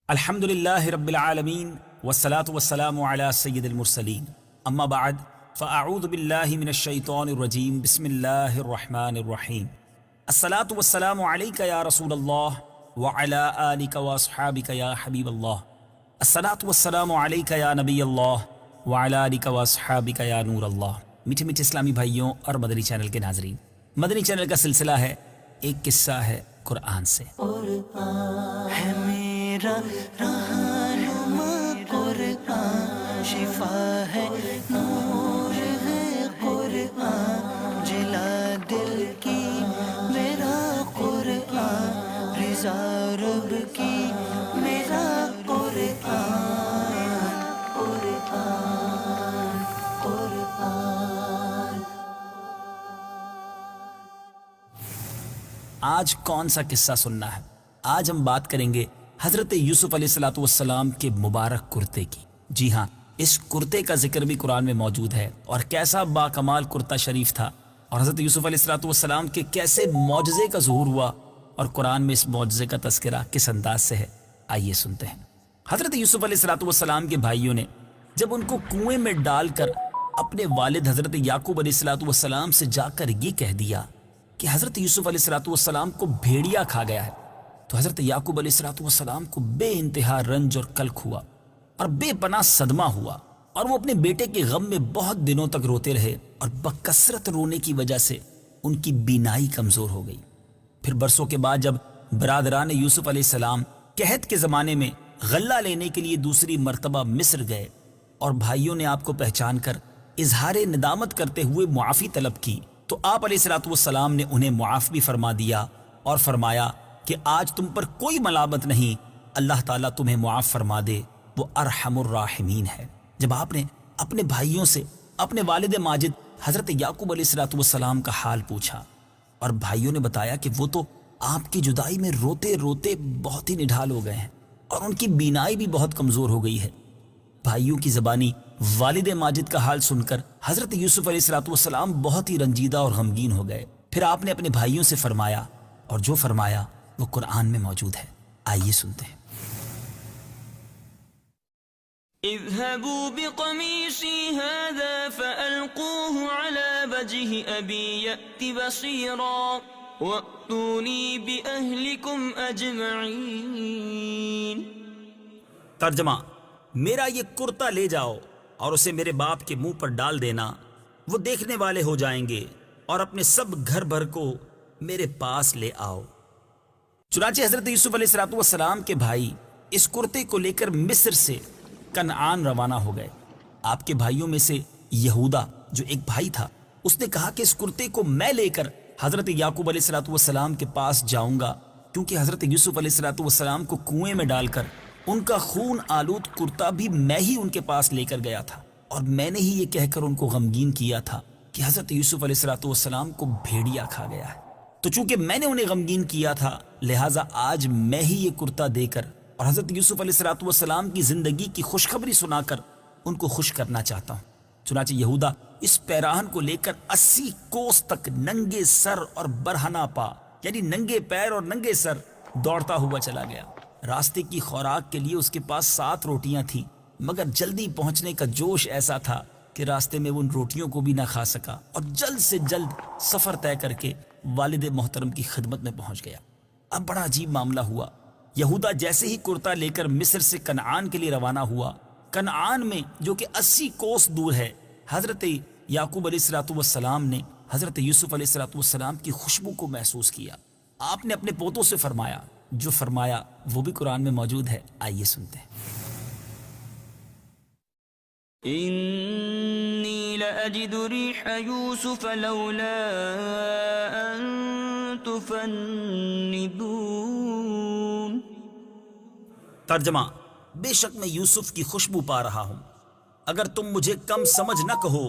الحمد للہ رب العالمین والصلاة والسلام علی سید المرسلین اما بعد فاعوذ باللہ من الشیطان الرجیم بسم اللہ الرحمن الرحیم الصلاة والسلام علیک یا رسول اللہ وعلی آلک واصحابک یا حبیب اللہ الصلاة والسلام علیک یا نبی اللہ وعلی آلک واصحابک یا نور اللہ۔ میٹھے میٹھے اسلامی بھائیوں اور مدنی چینل کے ناظرین، مدنی چینل کا سلسلہ ہے ایک قصہ ہے قرآن سے۔ ہے میرا رہنما قرآن، شفا ہے نور ہے قرآن، جلا دل کی میرا قرآن، رضا رب کی میرا قرآن، قرآن قرآن۔ آج کون سا قصہ سننا ہے؟ آج ہم بات کریں گے حضرت یوسف علیہ السلام کے مبارک کرتے کی۔ جی ہاں، اس کرتے کا ذکر بھی قرآن میں موجود ہے، اور کیسا باکمال کرتا شریف تھا، اور حضرت یوسف علیہ السلام کے کیسے معجزے کا ظہور ہوا، اور قرآن میں اس معجزے کا تذکرہ کس انداز سے ہے، آئیے سنتے ہیں۔ حضرت یوسف علیہ السلام کے بھائیوں نے جب ان کو کنویں میں ڈال کر اپنے والد حضرت یعقوب علیہ السلام سے جا کر یہ کہہ دیا کہ حضرت یوسف علیہ السلام کو بھیڑیا کھا گیا ہے، تو حضرت یعقوب علیہ السلام کو بے انتہا رنج اور کلک ہوا اور بے پناہ صدمہ ہوا، اور وہ اپنے بیٹے کے غم میں بہت دنوں تک روتے رہے، اور بکثرت رونے کی وجہ سے ان کی بینائی کمزور ہو گئی۔ پھر برسوں کے بعد جب برادران یوسف علیہ السلام قحط کے زمانے میں غلہ لینے کے لیے دوسری مرتبہ مصر گئے، اور بھائیوں نے آپ کو پہچان کر اظہار ندامت کرتے ہوئے معافی طلب کی، تو آپ علیہ السلام نے انہیں معاف بھی فرما دیا اور فرمایا کہ آج تم پر کوئی ملامت نہیں، اللہ تعالیٰ تمہیں معاف فرما دے، وہ ارحم الراحمین ہے۔ جب آپ نے اپنے بھائیوں سے اپنے والد ماجد حضرت یعقوب علیہ السلام کا حال پوچھا، اور بھائیوں نے بتایا کہ وہ تو آپ کی جدائی میں روتے روتے بہت ہی نڈھال ہو گئے ہیں، اور ان کی بینائی بھی بہت کمزور ہو گئی ہے۔ بھائیوں کی زبانی والد ماجد کا حال سن کر حضرت یوسف علیہ السلام بہت ہی رنجیدہ اور غمگین ہو گئے۔ پھر آپ نے اپنے بھائیوں سے فرمایا، اور جو فرمایا وہ قرآن میں موجود ہے، آئیے سنتے ہیں۔ اذهبوا بقميصي هذا فألقوه على وجه أبي يأت بصيرا وأتوني بأهلكم أجمعين۔ ترجمہ: میرا یہ کرتا لے جاؤ اور اسے میرے باپ کے منہ پر ڈال دینا، وہ دیکھنے والے ہو جائیں گے، اور اپنے سب گھر بھر کو میرے پاس لے آؤ۔ چنانچہ حضرت یوسف علیہ السلام کے بھائی اس کرتے کو لے کر مصر سے کنعان روانہ ہو گئے۔ آپ کے بھائیوں میں سے یہودا جو ایک بھائی تھا، اس نے کہا کہ اس کرتے کو میں لے کر حضرت یعقوب علیہ السلام کے پاس جاؤں گا، کیونکہ حضرت یوسف علیہ السلام کو کنویں میں ڈال کر ان کا خون آلود کرتا بھی میں ہی ان کے پاس لے کر گیا تھا، اور میں نے ہی یہ کہہ کر ان کو غمگین کیا تھا کہ حضرت یوسف علیہ السلام کو بھیڑیا کھا گیا ہے۔ تو چونکہ میں نے انہیں غمگین کیا تھا، لہٰذا آج میں ہی یہ کرتا دے کر اور حضرت یوسف علیہ السلام کی زندگی کی خوشخبری سنا کر ان کو خوش کرنا چاہتا ہوں۔ چنانچہ یہودا اس پیراہن کو لے کر 80 کوس تک ننگے سر اور برہنہ پا، یعنی ننگے پیر اور ننگے سر، دوڑتا ہوا چلا گیا۔ راستے کی خوراک کے لیے اس کے پاس 7 روٹیاں تھیں، مگر جلدی پہنچنے کا جوش ایسا تھا کہ راستے میں وہ ان روٹیوں کو بھی نہ کھا سکا، اور جلد سے جلد سفر طے کر کے والد محترم کی خدمت میں پہنچ گیا۔ اب بڑا عجیب معاملہ ہوا۔ یہودا جیسے ہی کرتا لے کر مصر سے کنعان کے لیے روانہ ہوا، کنعان میں جو کہ 80 کوس دور ہے، حضرت یعقوب علیہ السلام نے حضرت یوسف علیہ السلام کی خوشبو کو محسوس کیا۔ آپ نے اپنے پوتوں سے فرمایا، جو فرمایا وہ بھی قرآن میں موجود ہے، آئیے سنتے ہیں۔ إني لأجد ريح يوسف لولا أن تفندون۔ ترجمہ: بے شک میں یوسف کی خوشبو پا رہا ہوں، اگر تم مجھے کم سمجھ نہ کہو۔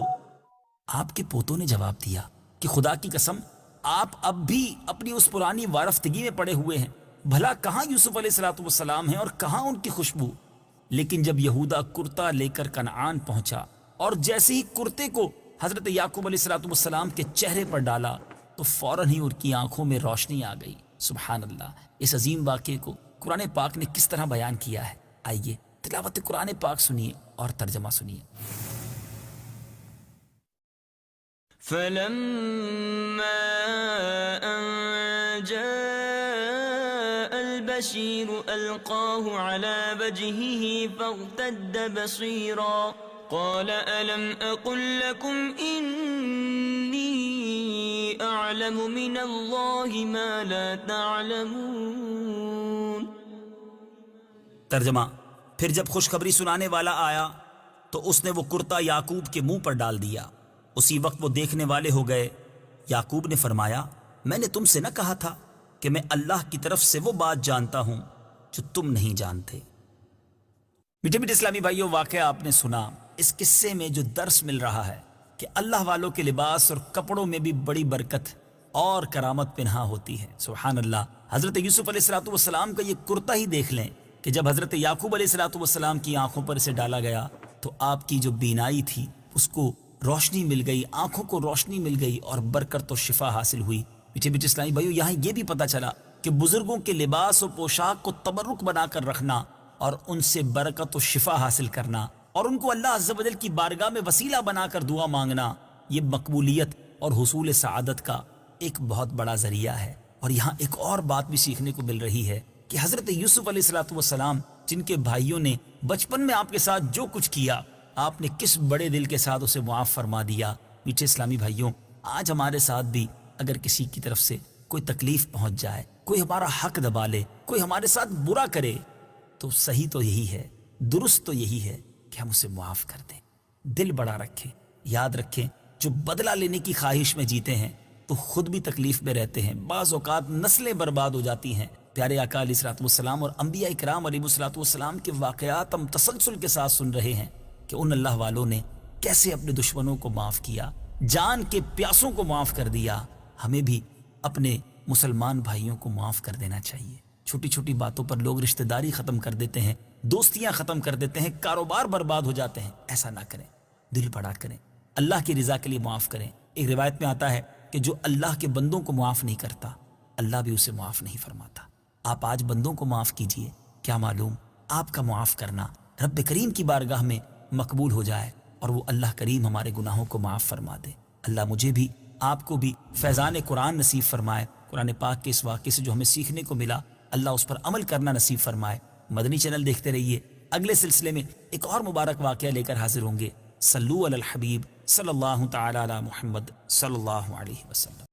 آپ کے پوتوں نے جواب دیا کہ خدا کی قسم، آپ اب بھی اپنی اس پرانی وارفتگی میں پڑے ہوئے ہیں، بھلا کہاں یوسف علیہ السلام ہیں اور کہاں ان کی خوشبو؟ لیکن جب یہودا کرتا لے کر کنعان پہنچا، اور جیسے ہی کرتے کو حضرت یعقوب علیہ السلام کے چہرے پر ڈالا، تو فوراً ہی ان کی آنکھوں میں روشنی آ گئی۔ سبحان اللہ، اس عظیم واقعے کو قرآن پاک نے کس طرح بیان کیا ہے۔ آئیے تلاوت قرآن پاک سنیے اور ترجمہ سنیے۔ فلما أن جاء البشير ألقاه على وجهه فارتد بصيرا قال ألم أقل لكم إني أعلم من الله ما لا تعلمون۔ ترجمہ، پھر جب خوشخبری سنانے والا آیا تو اس نے وہ کرتا یعقوب کے منہ پر ڈال دیا، اسی وقت وہ دیکھنے والے ہو گئے۔ یعقوب نے فرمایا، میں نے تم سے نہ کہا تھا کہ میں اللہ کی طرف سے وہ بات جانتا ہوں جو تم نہیں جانتے۔ میٹھے میٹھے اسلامی بھائیوں، واقعہ آپ نے سنا۔ اس قصے میں جو درس مل رہا ہے کہ اللہ والوں کے لباس اور کپڑوں میں بھی بڑی برکت اور کرامت پنہا ہوتی ہے۔ سبحان اللہ۔ حضرت یوسف علیہ السلام کا یہ کرتا ہی دیکھ لیں کہ جب حضرت یعقوب علیہ السلام کی آنکھوں پر اسے ڈالا گیا تو آپ کی جو بینائی تھی اس کو روشنی مل گئی، آنکھوں کو روشنی مل گئی اور برکت و شفا حاصل ہوئی۔ میٹھے میٹھے اسلامی بھائیوں، یہاں یہ بھی پتہ چلا کہ بزرگوں کے لباس و پوشاک کو تبرک بنا کر رکھنا اور ان سے برکت و شفا حاصل کرنا اور ان کو اللہ عز و جل کی بارگاہ میں وسیلہ بنا کر دعا مانگنا، یہ مقبولیت اور حصول سعادت کا ایک بہت بڑا ذریعہ ہے۔ اور یہاں ایک اور بات بھی سیکھنے کو مل رہی ہے کہ حضرت یوسف علیہ السلام جن کے بھائیوں نے بچپن میں آپ کے ساتھ جو کچھ کیا، آپ نے کس بڑے دل کے ساتھ اسے معاف فرما دیا۔ میٹھے اسلامی بھائیوں، آج ہمارے ساتھ بھی اگر کسی کی طرف سے کوئی تکلیف پہنچ جائے، کوئی ہمارا حق دبا لے، کوئی ہمارے ساتھ برا کرے، تو صحیح تو یہی ہے، درست تو یہی ہے کہ ہم اسے معاف کر دیں، دل بڑا رکھیں۔ یاد رکھیں، جو بدلہ لینے کی خواہش میں جیتے ہیں تو خود بھی تکلیف میں رہتے ہیں، بعض اوقات نسلیں برباد ہو جاتی ہیں۔ پیارے آقا علیہ الصلوۃ والسلام اور انبیاء کرام علیہ الصلوۃ والسلام کے واقعات ہم تسلسل کے ساتھ سن رہے ہیں کہ ان اللہ والوں نے کیسے اپنے دشمنوں کو معاف کیا، جان کے پیاسوں کو معاف کر دیا۔ ہمیں بھی اپنے مسلمان بھائیوں کو معاف کر دینا چاہیے۔ چھوٹی چھوٹی باتوں پر لوگ رشتہ داری ختم کر دیتے ہیں، دوستیاں ختم کر دیتے ہیں، کاروبار برباد ہو جاتے ہیں۔ ایسا نہ کریں، دل بڑا کریں، اللہ کی رضا کے لیے معاف کریں۔ ایک روایت میں آتا ہے کہ جو اللہ کے بندوں کو معاف نہیں کرتا، اللہ بھی اسے معاف نہیں فرماتا۔ آپ آج بندوں کو معاف کیجئے، کیا معلوم آپ کا معاف کرنا رب کریم کی بارگاہ میں مقبول ہو جائے اور وہ اللہ کریم ہمارے گناہوں کو معاف فرما دے۔ اللہ مجھے بھی آپ کو بھی فیضان قرآن نصیب فرمائے۔ قرآن پاک کے اس واقعے سے جو ہمیں سیکھنے کو ملا، اللہ اس پر عمل کرنا نصیب فرمائے۔ مدنی چینل دیکھتے رہیے، اگلے سلسلے میں ایک اور مبارک واقعہ لے کر حاضر ہوں گے۔ صلو علی الحبیب صلی اللہ تعالی علی محمد صلی اللہ علیہ وسلم۔